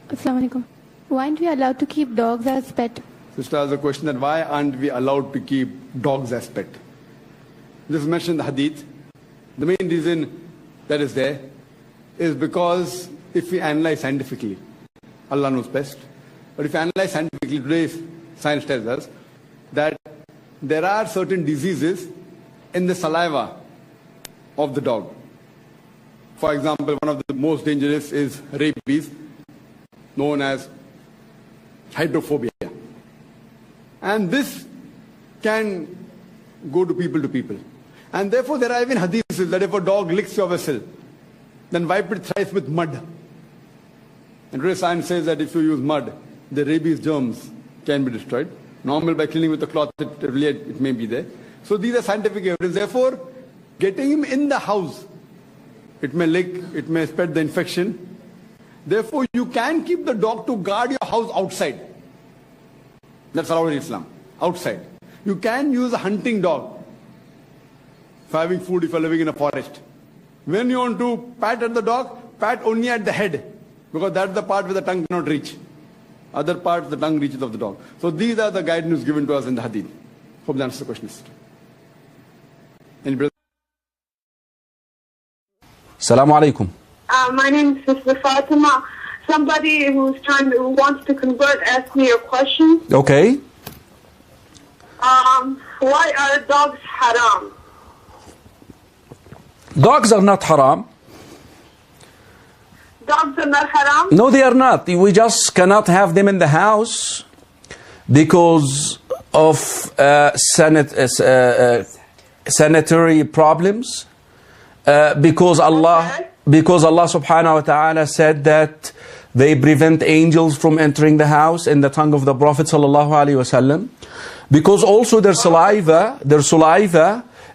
Assalamu alaikum. Why aren't we allowed to keep dogs as pet? Sister has a question that why aren't we allowed to keep dogs as pet? This is mentioned in the hadith. The main reason that is there is because if we analyze scientifically, Allah knows best, but if we analyze scientifically, today's science tells us that there are certain diseases in the saliva of the dog. For example, one of the most dangerous is rabies, known as hydrophobia. And this can go to people. And therefore there are even hadiths that if a dog licks your vessel, then wipe it thrice with mud. And today's science says that if you use mud, the rabies germs can be destroyed. Normal by cleaning with a cloth, it may be there. So these are scientific evidence. Therefore, getting him in the house, it may lick, it may spread the infection. Therefore, you can keep the dog to guard your house outside. That's allowed in Islam, outside. You can use a hunting dog for having food if you're living in a forest. When you want to pat at the dog, pat only at the head, because that's the part where the tongue cannot reach. Other parts, the tongue reaches of the dog. So these are the guidance given to us in the hadith. Hope that answers the question. Any brother? Assalamu alaikum. My name is Sister Fatima. Somebody who wants to convert asked me a question. Okay. Why are dogs haram? Dogs are not haram. Dogs are not haram? No, they are not. We just cannot have them in the house because of sanitary problems. Because Allah subhanahu wa ta'ala said that they prevent angels from entering the house in the tongue of the Prophet sallallahu alaihi wasallam. Because also their saliva,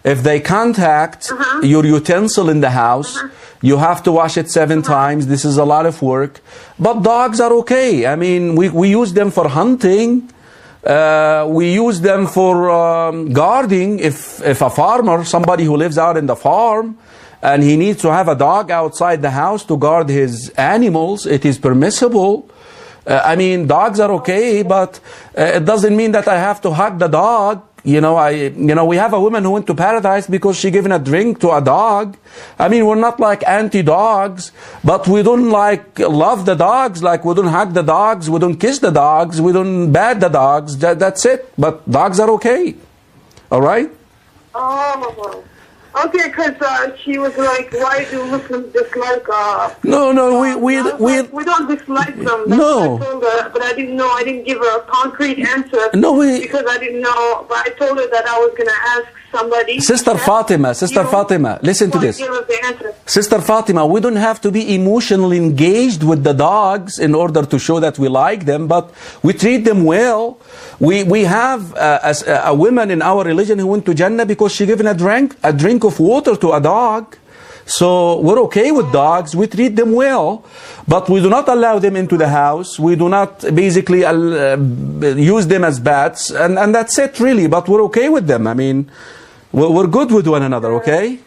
if they contact your utensil in the house, you have to wash it 7 times. This is a lot of work. But dogs are okay. I mean, we use them for hunting. We use them for guarding. If a farmer, somebody who lives out in the farm, and he needs to have a dog outside the house to guard his animals, it is permissible. I mean, dogs are okay, but it doesn't mean that I have to hug the dog. We have a woman who went to paradise because she given a drink to a dog. I mean, we're not like anti-dogs, but we don't love the dogs, like we don't hug the dogs, we don't kiss the dogs, we don't bat the dogs. That's it. But dogs are okay. All right? Oh, okay, because she was like, why do Muslims dislike No, we don't dislike them. That's no. what I told her, but I didn't give her a concrete answer. No, because I didn't know, but I told her that I was going to ask somebody. Sister Fatima, listen to this. Sister Fatima, we don't have to be emotionally engaged with the dogs in order to show that we like them, but we treat them well. We have a woman in our religion who went to Jannah because she given a drink of water to a dog. So we're okay with dogs. We treat them well, but we do not allow them into the house. We do not basically use them as bats, and that's it really. But we're okay with them. I mean, we're good with one another, okay?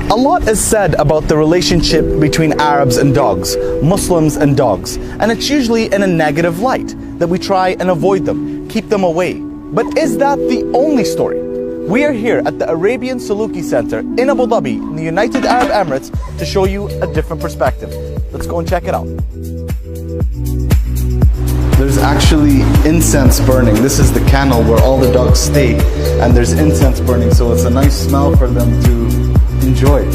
A lot is said about the relationship between Arabs and dogs, Muslims and dogs, and it's usually in a negative light, that we try and avoid them, keep them away. But is that the only story? We are here at the Arabian Saluki Center in Abu Dhabi, in the United Arab Emirates, to show you a different perspective. Let's go and check it out. There's actually incense burning. This is the kennel where all the dogs stay, and there's incense burning, so it's a nice smell for them to enjoy.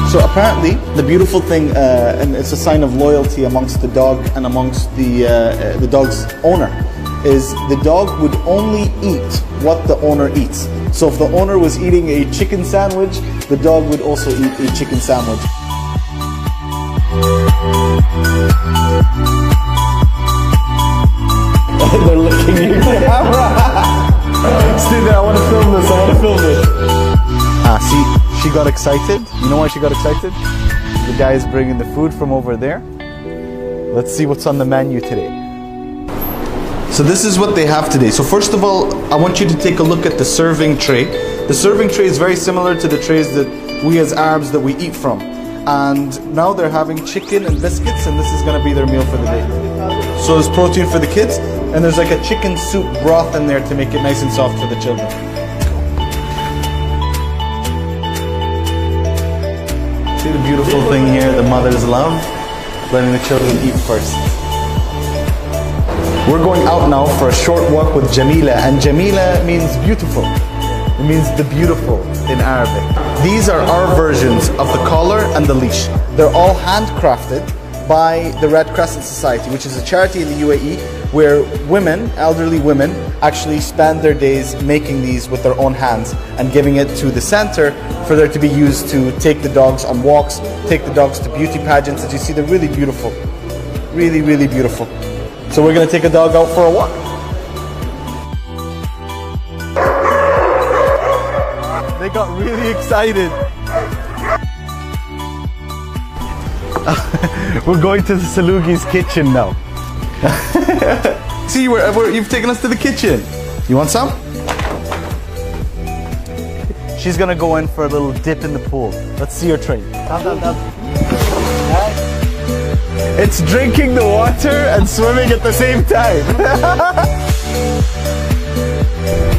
So apparently, the beautiful thing, and it's a sign of loyalty amongst the dog and amongst the dog's owner, is the dog would only eat what the owner eats. So if the owner was eating a chicken sandwich, the dog would also eat a chicken sandwich. They're looking at the camera. Stay there, I want to film this, See, she got excited. You know why she got excited? The guy is bringing the food from over there. Let's see what's on the menu today. So this is what they have today. So first of all, I want you to take a look at the serving tray. The serving tray is very similar to the trays that we as Arabs that we eat from. And now they're having chicken and biscuits, and this is going to be their meal for the day. So there's protein for the kids, and there's like a chicken soup broth in there to make it nice and soft for the children. See the beautiful thing here, the mother's love, letting the children eat first. We're going out now for a short walk with Jamila, and Jamila means beautiful. It means the beautiful in Arabic. These are our versions of the collar and the leash. They're all handcrafted by the Red Crescent Society, which is a charity in the UAE where women, elderly women, actually spend their days making these with their own hands and giving it to the center for there to be used to take the dogs on walks, take the dogs to beauty pageants. As you see, they're really beautiful. Really, really beautiful. So we're going to take a dog out for a walk. They got really excited. We're going to the Salugi's kitchen now. See, you've taken us to the kitchen. You want some? She's gonna go in for a little dip in the pool. Let's see her tray. It's drinking the water and swimming at the same time.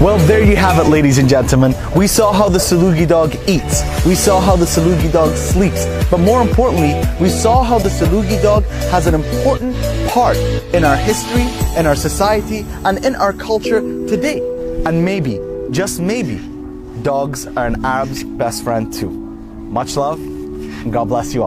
Well, there you have it, ladies and gentlemen. We saw how the Salugi dog eats. We saw how the Salugi dog sleeps. But more importantly, we saw how the Salugi dog has an important part in our history, in our society, and in our culture today. And maybe, just maybe, dogs are an Arab's best friend too. Much love, and God bless you all.